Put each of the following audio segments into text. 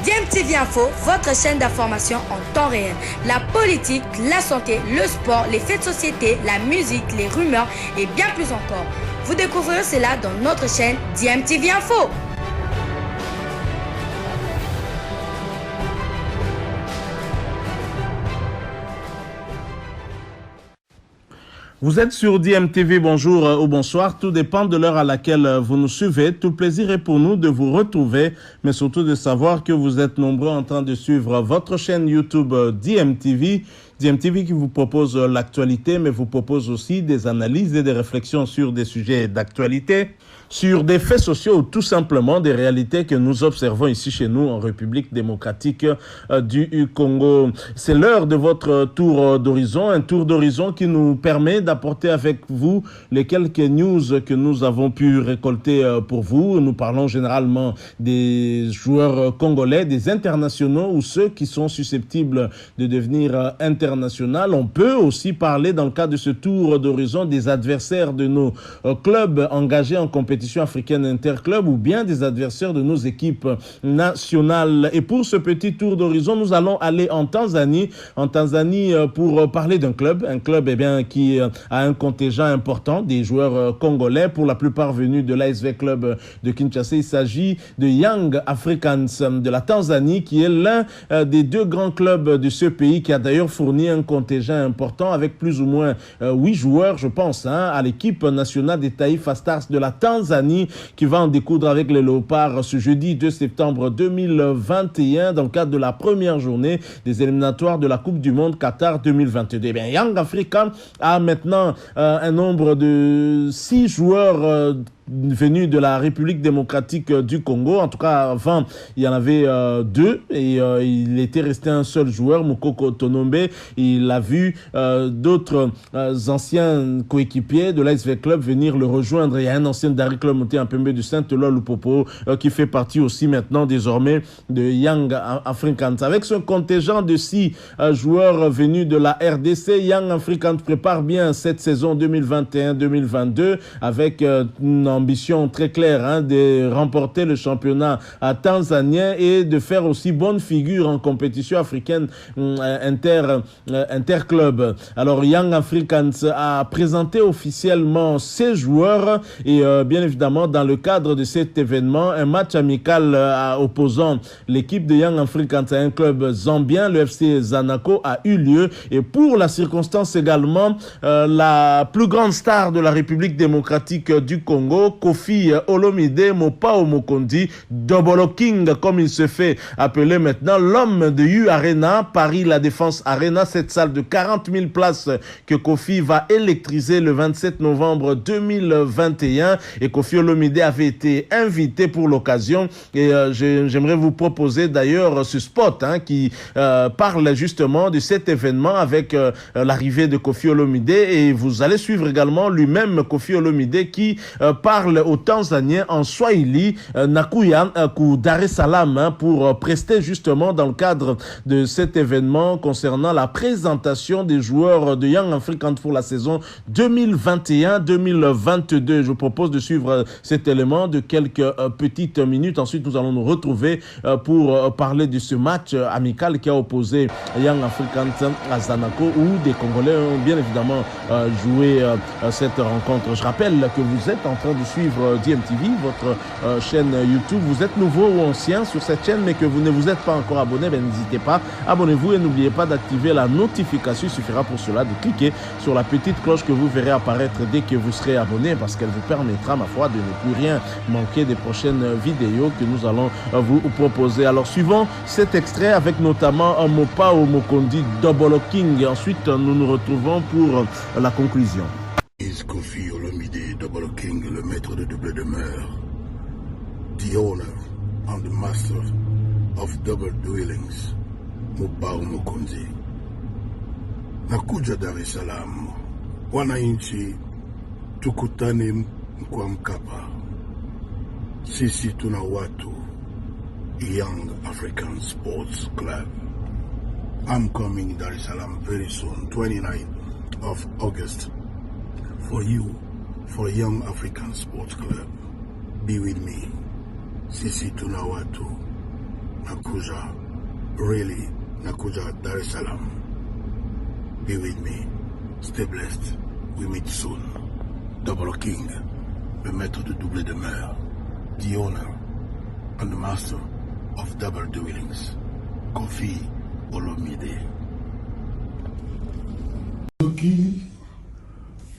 DMTV Info, votre chaîne d'information en temps réel. La politique, la santé, le sport, les faits de société, la musique, les rumeurs et bien plus encore. Vous découvrirez cela dans notre chaîne DMTV Info. Vous êtes sur DMTV, bonjour ou bonsoir, tout dépend de l'heure à laquelle vous nous suivez. Tout plaisir est pour nous de vous retrouver, mais surtout de savoir que vous êtes nombreux en train de suivre votre chaîne YouTube DMTV. DMTV qui vous propose l'actualité, mais vous propose aussi des analyses et des réflexions sur des sujets d'actualité, sur des faits sociaux ou tout simplement des réalités que nous observons ici chez nous en République démocratique du Congo. C'est l'heure de votre tour d'horizon, un tour d'horizon qui nous permet d'apporter avec vous les quelques news que nous avons pu récolter pour vous. Nous parlons généralement des joueurs congolais, des internationaux ou ceux qui sont susceptibles de devenir internationaux. On peut aussi parler dans le cadre de ce tour d'horizon des adversaires de nos clubs engagés en compétition africaine interclub ou bien des adversaires de nos équipes nationales. Et pour ce petit tour d'horizon, nous allons aller en Tanzanie pour parler d'un club, qui a un contingent important des joueurs congolais, pour la plupart venus de l'ASV Club de Kinshasa. Il s'agit de Young Africans de la Tanzanie, qui est l'un des deux grands clubs de ce pays, qui a d'ailleurs fourni un contingent important avec plus ou moins 8 joueurs, je pense, à l'équipe nationale des Taifa Stars de la Tanzanie, qui va en découdre avec les Léopards ce jeudi 2 septembre 2021 dans le cadre de la première journée des éliminatoires de la Coupe du Monde Qatar 2022. Eh bien, Young African a maintenant un nombre de 6 joueurs venus de la République démocratique du Congo. En tout cas, avant, il y en avait 2 et il était resté un seul joueur, Mukoko Tonombe. Il a vu d'autres anciens coéquipiers de l'ASV Club venir le rejoindre. Il y a un ancien d'Ari Club monté un peu de Saint-Eloi Lupopo qui fait partie aussi maintenant désormais de Young Africans. Avec ce contingent de 6 joueurs venus de la RDC, Young Africans prépare bien cette saison 2021-2022 avec une ambition très claire de remporter le championnat tanzanien et de faire aussi bonne figure en compétition africaine interclub. Alors Young Africans a présenté officiellement ses joueurs et bien évidemment dans le cadre de cet événement, un match amical opposant l'équipe de Young Africans à un club zambien, le FC Zanaco, a eu lieu. Et pour la circonstance également, la plus grande star de la République démocratique du Congo, Kofi Olomide Mopao Mokondi, Double King comme il se fait appeler maintenant, l'homme de U Arena, Paris La Défense Arena, cette salle de 40 000 places que Kofi va électriser le 27 novembre 2021. Et Kofi Olomide avait été invité pour l'occasion et j'aimerais vous proposer d'ailleurs ce spot qui parle justement de cet événement avec l'arrivée de Kofi Olomide, et vous allez suivre également lui-même Kofi Olomide qui parle aux Tanzaniens en Swahili, Nakuya ku Dar es Salaam, pour prester justement dans le cadre de cet événement concernant la présentation des joueurs de Young Africans pour la saison 2021-2022. Je vous propose de suivre cet élément de quelques petites minutes. Ensuite, nous allons nous retrouver pour parler de ce match amical qui a opposé Young Africans à Zanaco, où des Congolais ont bien évidemment joué cette rencontre. Je rappelle que vous êtes en train de suivre DMTV, votre chaîne YouTube. Vous êtes nouveau ou ancien sur cette chaîne, mais que vous ne vous êtes pas encore abonné, n'hésitez pas, abonnez-vous et n'oubliez pas d'activer la notification. Il suffira pour cela de cliquer sur la petite cloche que vous verrez apparaître dès que vous serez abonné, parce qu'elle vous permettra, ma foi, de ne plus rien manquer des prochaines vidéos que nous allons vous proposer. Alors, suivons cet extrait avec notamment Mopao Mokondi, Double King, et ensuite nous nous retrouvons pour la conclusion. Kofi Olomide, Double King, le maître de double demeure, the owner and the master of double dwellings, Mopao Mokondi. Nakuja Dar es Salaam, wananchi tukutane kwa Mkapa, sisi tuna watu, Young African Sports Club. I'm coming Dar es Salaam very soon, 29th of August. For you, for Young African Sports Club, be with me. Sisi tuna watu, nakuja, really nakuja Dar es Salaam. Be with me. Stay blessed. We meet soon. Double King, le maître de double demeure, the owner and the master of double dwellings, Kofi Olomide.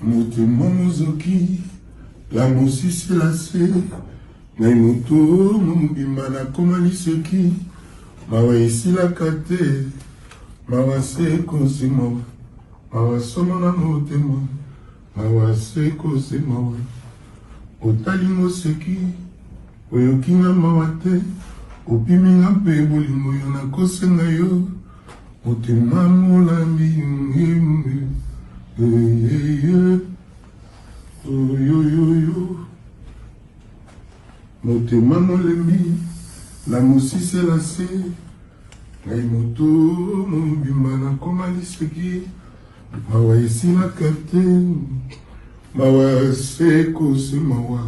Motema mozoki la mosisi la se na moto mobimba na koma liseki mawa esilaka te mawa se kosima mawa soma na motema mawa se kosima otali moseki oyoki nga mawa te opimi nga mpe bolingo yo nakosenga yo motema molambi yungi motema molembi la mosisi la se ngai moto mobimba nakoma liseki mawa esilaka te mawa se kose mawa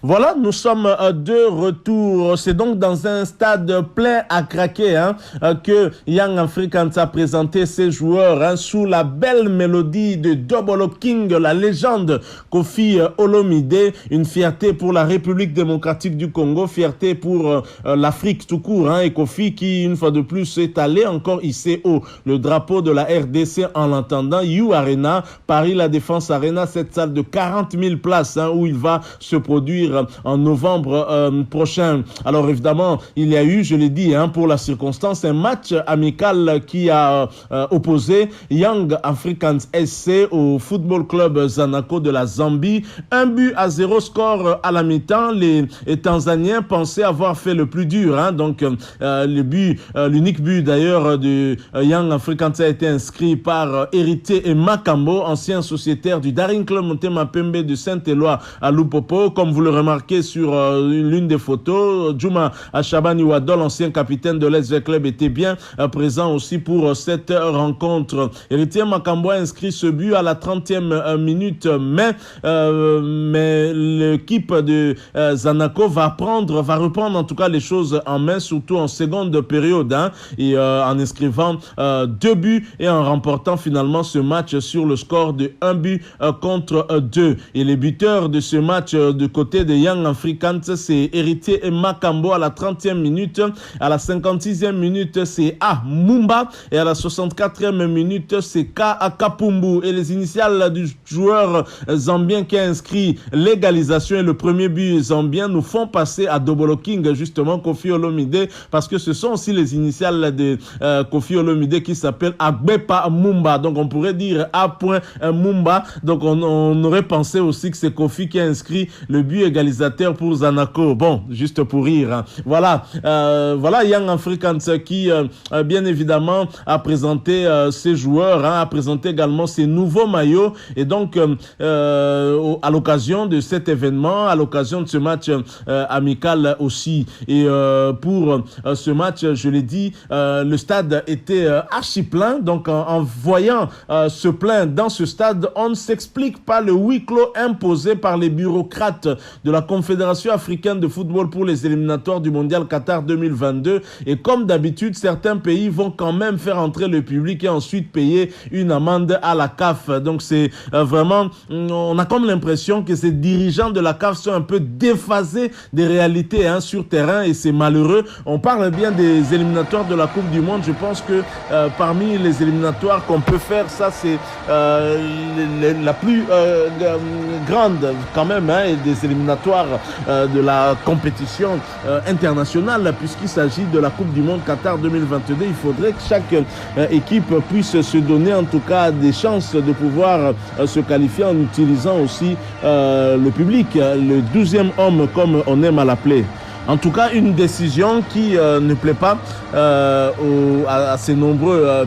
Voilà, nous sommes de retour. C'est donc dans un stade plein à craquer que Young Africans a présenté ses joueurs sous la belle mélodie de Double King, la légende Kofi Olomide. Une fierté pour la République démocratique du Congo, fierté pour l'Afrique tout court. Et Kofi qui, une fois de plus, est allé encore hisser haut le drapeau de la RDC en l'entendant. You Arena, Paris La Défense Arena, cette salle de 40 000 places où il va se produire en novembre prochain. Alors évidemment, il y a eu, je l'ai dit, pour la circonstance, un match amical qui a opposé Young Africans SC au Football Club Zanaco de la Zambie. 1-0 score à la mi-temps. Les Tanzaniens pensaient avoir fait le plus dur. Donc l'unique but d'ailleurs de Young Africans a été inscrit par Héritier et Makambo, ancien sociétaire du Daring Club Motema Pembe de Saint-Éloi à Lupopo. Comme vous le remarqué sur l'une des photos, Juma Achabani Wadol, ancien capitaine de l'SV Club, était bien présent aussi pour cette rencontre. Héritier Makambo a inscrit ce but à la 30e minute, mais l'équipe de Zanaco va reprendre en tout cas les choses en main, surtout en seconde période, et en inscrivant 2 buts et en remportant finalement ce match sur le score de 1-2. Et les buteurs de ce match du côté de Young Africans, c'est Héritier et Makambo à la 30e minute. À la 56e minute, c'est A. Mumba. Et à la 64e minute, c'est K. Kapumbu. Et les initiales du joueur zambien qui a inscrit l'égalisation et le premier but zambien nous font passer à Double King, justement, Kofi Olomide, parce que ce sont aussi les initiales de Kofi Olomide qui s'appelle Agbepa Mumba. Donc on pourrait dire A. Mumba. Donc on aurait pensé aussi que c'est Kofi qui a inscrit le but égalisateur pour Zanaco. Bon, juste pour rire. Voilà Young Africans qui, bien évidemment, a présenté ses joueurs, a présenté également ses nouveaux maillots. Et donc, à l'occasion de cet événement, à l'occasion de ce match amical aussi. Et pour ce match, je l'ai dit, le stade était archi plein. Donc, en voyant ce plein dans ce stade, on ne s'explique pas le huis clos imposé par les bureaucrates de la Confédération africaine de football pour les éliminatoires du Mondial Qatar 2022. Et comme d'habitude, certains pays vont quand même faire entrer le public et ensuite payer une amende à la CAF. Donc c'est vraiment, on a comme l'impression que ces dirigeants de la CAF sont un peu déphasés des réalités sur terrain, et c'est malheureux. On parle bien des éliminatoires de la Coupe du Monde. Je pense que parmi les éliminatoires qu'on peut faire, ça c'est la plus grande quand même, et des éliminatoires éliminatoires de la compétition internationale, puisqu'il s'agit de la Coupe du Monde Qatar 2022. Il faudrait que chaque équipe puisse se donner en tout cas des chances de pouvoir se qualifier en utilisant aussi le public, le 12e homme comme on aime à l'appeler. En tout cas, une décision qui ne plaît pas à ces nombreux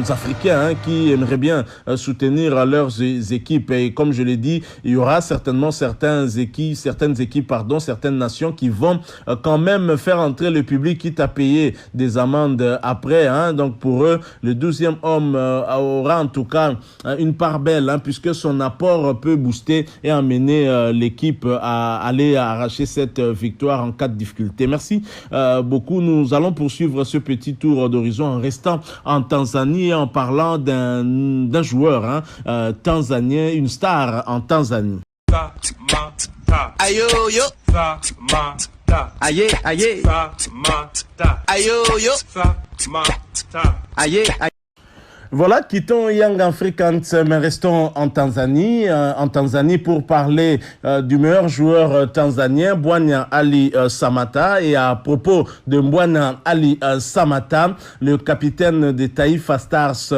Africains qui aimeraient bien soutenir leurs équipes. Et comme je l'ai dit, il y aura certainement certaines équipes, certaines nations qui vont quand même faire entrer le public, quitte à payer des amendes après. Donc pour eux, le 12e homme aura en tout cas une part belle, puisque son apport peut booster et amener l'équipe à aller arracher cette victoire en cas de difficulté. Merci beaucoup. Nous allons poursuivre ce petit tour d'horizon en restant en Tanzanie et en parlant d'un joueur tanzanien, une star en Tanzanie. Ayo yo, aye aye, ayo yo, aye aye. Voilà, quittons Young Africans, mais restons en Tanzanie pour parler du meilleur joueur tanzanien, Mbwana Ali Samata. Et à propos de Mbwana Ali Samata, le capitaine des Taifa Stars,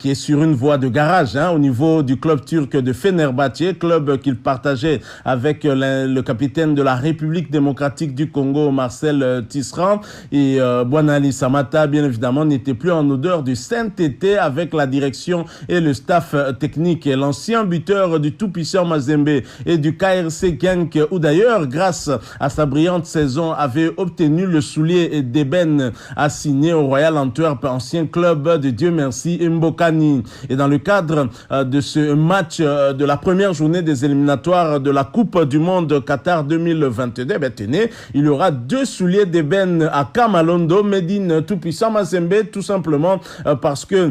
qui est sur une voie de garage au niveau du club turc de Fenerbahçe, club qu'il partageait avec le capitaine de la République démocratique du Congo, Marcel Tisserand. Et Mbwana Ali Samata, bien évidemment, n'était plus en odeur du sainteté avec la direction et le staff technique. Et l'ancien buteur du tout-puissant Mazembe et du KRC Genk, où d'ailleurs, grâce à sa brillante saison, avait obtenu le soulier d'ébène assigné au Royal Antwerp, ancien club de Dieu merci Mbokani. Et dans le cadre de ce match de la première journée des éliminatoires de la Coupe du Monde Qatar 2022, tenez, il y aura 2 souliers d'ébène à Kamalondo, Medine tout-puissant Mazembe, tout simplement parce que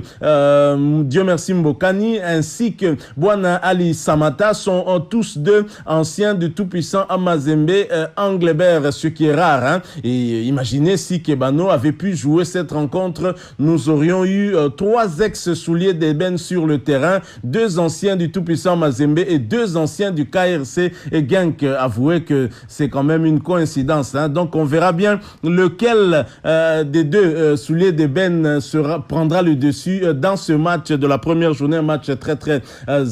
Dieu merci Mbokani ainsi que Mbwana Ali Samata sont tous deux anciens du tout-puissant Mazembe Anglebert, ce qui est rare. Et imaginez si Kebano avait pu jouer cette rencontre, nous aurions eu 3 ex-souliers d'ébène sur le terrain, 2 anciens du tout-puissant Mazembe et 2 anciens du KRC et Genk. Avouez que c'est quand même une coïncidence. Donc on verra bien lequel des 2 souliers d'ébène prendra le dessus dans ce match de la première journée, un match très très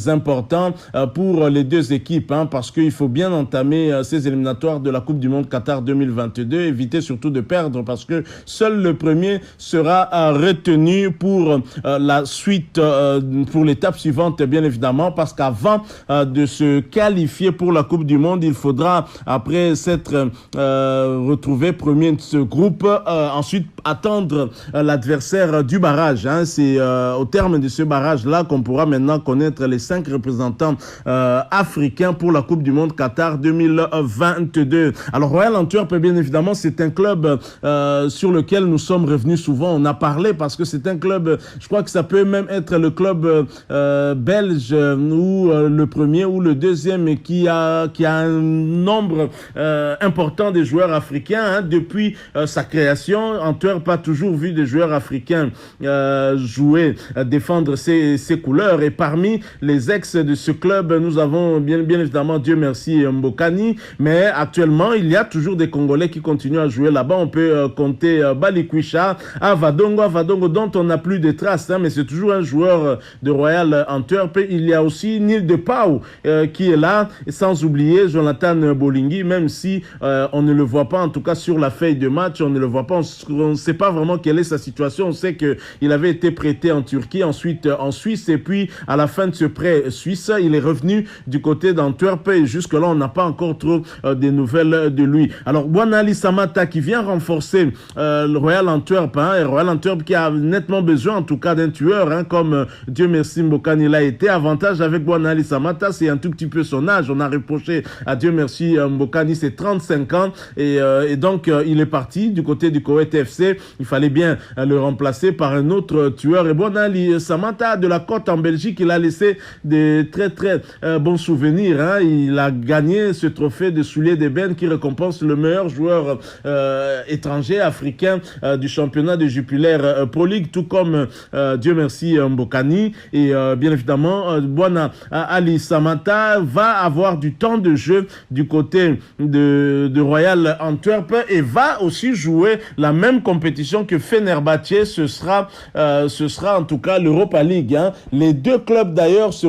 important pour les 2 équipes, parce qu'il faut bien entamer ces éliminatoires de la Coupe du Monde Qatar 2022, éviter surtout de perdre parce que seul le premier sera retenu pour la suite, pour l'étape suivante bien évidemment, parce qu'avant de se qualifier pour la Coupe du Monde, il faudra après s'être retrouvé premier de ce groupe, ensuite attendre l'adversaire du barrage. C'est au terme de ce barrage-là qu'on pourra maintenant connaître les 5 représentants africains pour la Coupe du Monde Qatar 2022. Alors Royal Antwerp, bien évidemment, c'est un club sur lequel nous sommes revenus souvent. On a parlé parce que c'est un club, je crois que ça peut même être le club belge ou le premier ou le deuxième qui a un nombre important de joueurs africains. Depuis sa création, Antwerp a toujours vu des joueurs africains jouer, défendre ses couleurs. Et parmi les ex de ce club, nous avons bien évidemment, Dieu merci, Mbokani, mais actuellement, il y a toujours des Congolais qui continuent à jouer là-bas. On peut compter Balikwisha, Avadongo, dont on n'a plus de traces, mais c'est toujours un joueur de Royal Antwerp. Il y a aussi Nil de Pau qui est là, et sans oublier Jonathan Bolingi, même si on ne le voit pas, en tout cas sur la feuille de match, on ne le voit pas, on ne sait pas vraiment quelle est sa situation. On sait qu'il avait été prêté en Turquie, ensuite en Suisse, et puis à la fin de ce prêt suisse, il est revenu du côté d'Antwerp, et jusque-là, on n'a pas encore trop des nouvelles de lui. Alors, Mbwana Ali Samata qui vient renforcer le Royal Antwerp, et Royal Antwerp qui a nettement besoin, en tout cas, d'un tueur, comme Dieu merci Mbokani l'a été. Avantage avec Mbwana Ali Samata, c'est un tout petit peu son âge. On a reproché à Dieu merci Mbokani, c'est 35 ans, et donc il est parti du côté du Koweït FC blessé. Il fallait bien le remplacer par un autre tueur. Et bon, Ali Samata de la Côte en Belgique, il a laissé des très très bons souvenirs. Hein. Il a gagné ce trophée de soulier d'ébène qui récompense le meilleur joueur étranger africain du championnat de Jupiler Pro League, tout comme Dieu merci Mbokani. Et bien évidemment, Bwana Ali Samata va avoir du temps de jeu du côté de Royal Antwerp et va aussi jouer la même compétition que Fenerbahçe. Ce sera en tout cas l'Europa League. Hein. Les deux clubs d'ailleurs se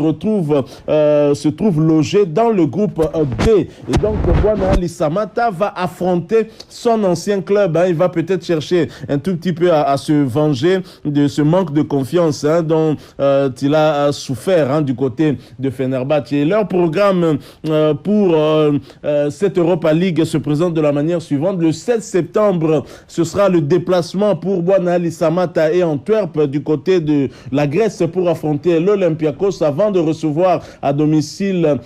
trouvent logés dans le groupe D. Et donc Bwana Ali Samata va affronter son ancien club. Hein. Il va peut-être chercher un tout petit peu à se venger de ce manque de confiance dont il a souffert du côté de Fenerbahçe. Et leur programme pour cette Europa League se présente de la manière suivante. Le 7 septembre, ce sera le déplacement pour Bwana Ali Samata et Antwerp du côté de la Grèce pour affronter l'Olympiakos avant de recevoir à domicile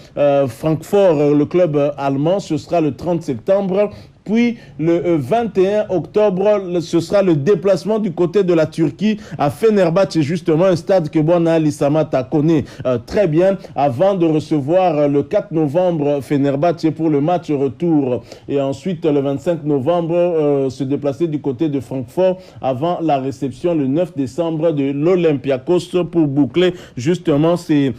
Francfort, le club allemand. Ce sera le 30 septembre. Puis le 21 octobre, ce sera le déplacement du côté de la Turquie à Fenerbahçe, justement un stade que Bwana Ali Samata connaît très bien, avant de recevoir le 4 novembre Fenerbahçe pour le match retour. Et ensuite, le 25 novembre, se déplacer du côté de Francfort avant la réception le 9 décembre de l'Olympiakos pour boucler justement ces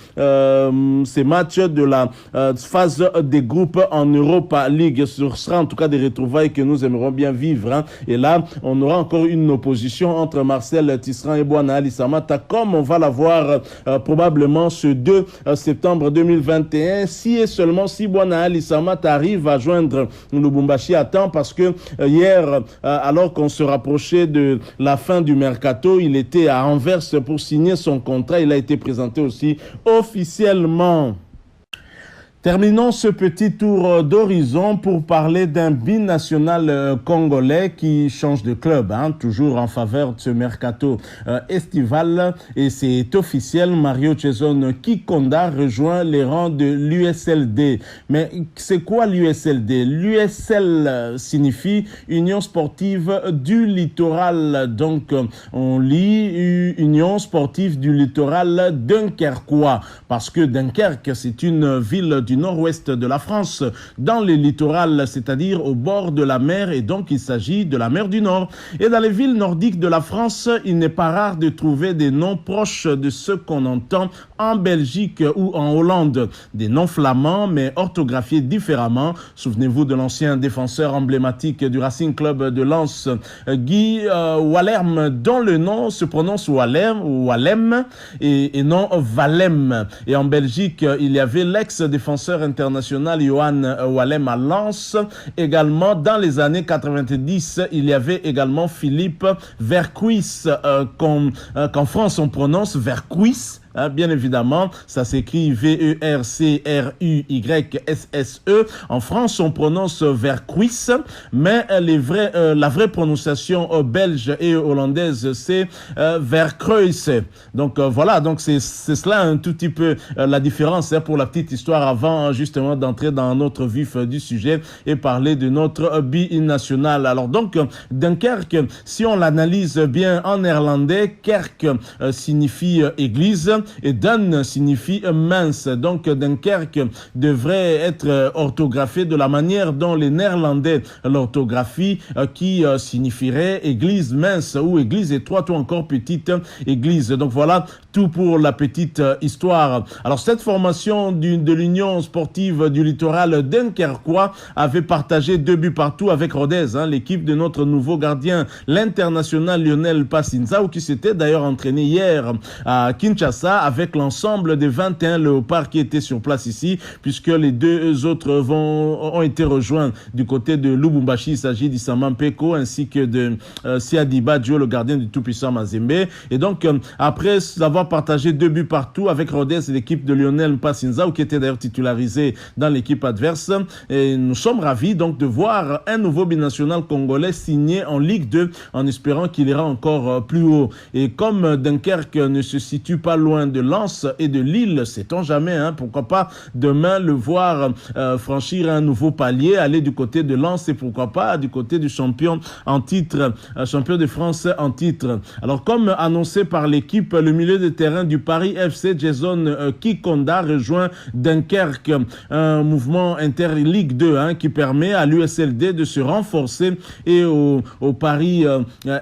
matchs de la phase des groupes en Europa League. Ce sera en tout cas des retrouvailles que nous aimerons bien vivre. Hein. Et là, on aura encore une opposition entre Marcel Tisserand et Bwana Ali Samata, comme on va l'avoir probablement ce 2 septembre 2021, si et seulement si Bwana Ali Samata arrive à joindre Lubumbashi à temps, parce que hier, alors qu'on se rapprochait de la fin du mercato, il était à Anvers pour signer son contrat. Il a été présenté aussi officiellement. Terminons ce petit tour d'horizon pour parler d'un binational congolais qui change de club, toujours en faveur de ce mercato estival. Et c'est officiel, Mario Cheson Kikonda rejoint les rangs de l'USLD. Mais c'est quoi l'USLD? L'USL signifie Union Sportive du Littoral. Donc on lit Union Sportive du Littoral Dunkerquois, parce que Dunkerque, c'est une ville du nord-ouest de la France, dans les littorales, c'est-à-dire au bord de la mer, et donc il s'agit de la mer du Nord. Et dans les villes nordiques de la France, il n'est pas rare de trouver des noms proches de ceux qu'on entend en Belgique ou en Hollande, des noms flamands mais orthographiés différemment. Souvenez-vous de l'ancien défenseur emblématique du Racing Club de Lens, Guy Wallerm, dont le nom se prononce Wallem et non Valem. Et en Belgique, il y avait l'ex-défenseur international Johan Wallem à Lens. Également, dans les années 90, il y avait également Philippe Vercuys, qu'en France on prononce Vercuys. Bien évidemment, ça s'écrit V-E-R-C-R-U-Y-S-S-E. En France, on prononce Vercuys, mais la vraie prononciation belge et hollandaise, c'est Verkruis. Donc voilà, donc c'est cela un tout petit peu la différence pour la petite histoire avant justement d'entrer dans notre vif du sujet et parler de notre binational. Alors donc, Dunkerque, si on l'analyse bien en néerlandais, Kerk signifie église, et Dun signifie mince. Donc Dunkerque devrait être orthographié de la manière dont les Néerlandais l'orthographient, qui signifierait église mince ou église étroite ou encore petite église. Donc voilà tout pour la petite histoire. Alors cette formation de l'Union sportive du littoral dunkerquois avait partagé 2 buts partout avec Rodez, l'équipe de notre nouveau gardien, l'international Lionel Passinzao, qui s'était d'ailleurs entraîné hier à Kinshasa avec l'ensemble des 21 léopards qui étaient sur place ici, puisque les 2 autres ont été rejoints du côté de Lubumbashi. Il s'agit d'Issama Mpeko ainsi que de Siadi Badjo, le gardien du tout-puissant Mazembe. Et donc, après avoir partagé 2 buts partout avec Rodez et l'équipe de Lionel Passinzao, qui était d'ailleurs titularisé dans l'équipe adverse, et nous sommes ravis donc de voir un nouveau binational congolais signé en Ligue 2, en espérant qu'il ira encore plus haut. Et comme Dunkerque ne se situe pas loin terrain de Lens et de Lille, sait-on jamais, pourquoi pas demain le voir franchir un nouveau palier, aller du côté de Lens et pourquoi pas du côté du champion en titre, champion de France en titre. Alors comme annoncé par l'équipe, le milieu de terrain du Paris FC, Jason Kikonda, rejoint Dunkerque, un mouvement inter-Ligue 2 qui permet à l'USLD de se renforcer et au Paris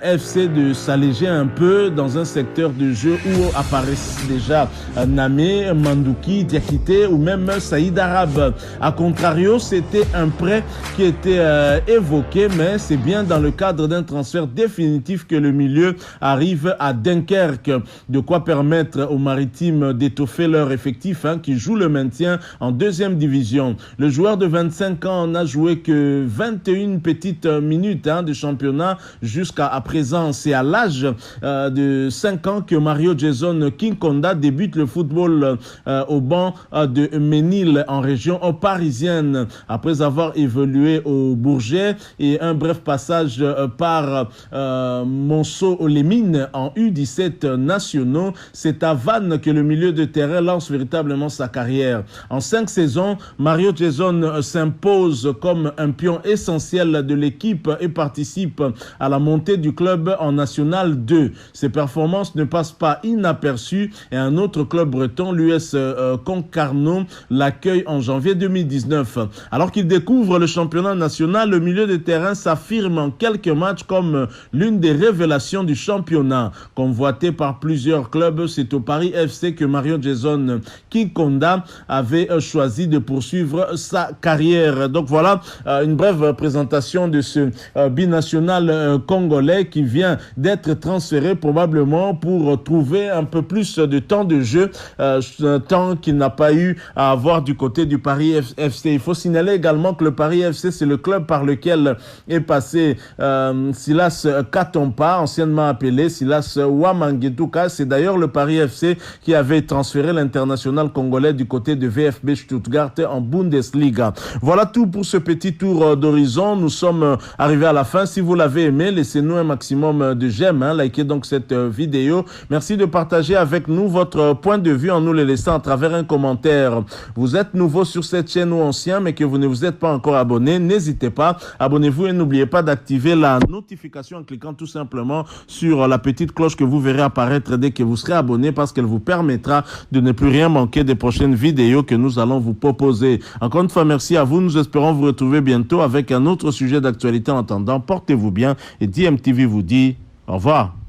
FC de s'alléger un peu dans un secteur de jeu où apparaissent déjà Namé, Mandouki, Diakité ou même Saïd Arabe. A contrario, c'était un prêt qui était évoqué, mais c'est bien dans le cadre d'un transfert définitif que le milieu arrive à Dunkerque. De quoi permettre aux Maritimes d'étoffer leur effectif qui joue le maintien en deuxième division. Le joueur de 25 ans n'a joué que 21 petites minutes de championnat jusqu'à présent. C'est à l'âge de 5 ans que Mario Jason Kikonda débute le football au banc de Ménil en région parisienne. Après avoir évolué au Bourget et un bref passage par Monceau-les-Mines en U17 nationaux, c'est à Vannes que le milieu de terrain lance véritablement sa carrière. En 5 saisons, Mario Jason s'impose comme un pion essentiel de l'équipe et participe à la montée du club en National 2. Ses performances ne passent pas inaperçues et un autre club breton, l'US Concarneau, l'accueille en janvier 2019. Alors qu'il découvre le championnat national, le milieu de terrain s'affirme en quelques matchs comme l'une des révélations du championnat. Convoité par plusieurs clubs, c'est au Paris FC que Mario Jason Kikonda avait choisi de poursuivre sa carrière. Donc voilà une brève présentation de ce binational congolais qui vient d'être transféré probablement pour trouver un peu plus de temps de jeu, temps qu'il n'a pas eu à avoir du côté du Paris FC. Il faut signaler également que le Paris FC, c'est le club par lequel est passé Silas Katompa, anciennement appelé Silas Wamangetuka. C'est d'ailleurs le Paris FC qui avait transféré l'international congolais du côté de VfB Stuttgart en Bundesliga. Voilà tout pour ce petit tour d'horizon. Nous sommes arrivés à la fin. Si vous l'avez aimé, laissez-nous un maximum de j'aime. Likez donc cette vidéo. Merci de partager avec nous votre point de vue en nous le laissant à travers un commentaire. Vous êtes nouveau sur cette chaîne ou ancien, mais que vous ne vous êtes pas encore abonné, n'hésitez pas, abonnez-vous et n'oubliez pas d'activer la notification en cliquant tout simplement sur la petite cloche que vous verrez apparaître dès que vous serez abonné, parce qu'elle vous permettra de ne plus rien manquer des prochaines vidéos que nous allons vous proposer. Encore une fois, merci à vous. Nous espérons vous retrouver bientôt avec un autre sujet d'actualité. En attendant, portez-vous bien et DMTV vous dit au revoir.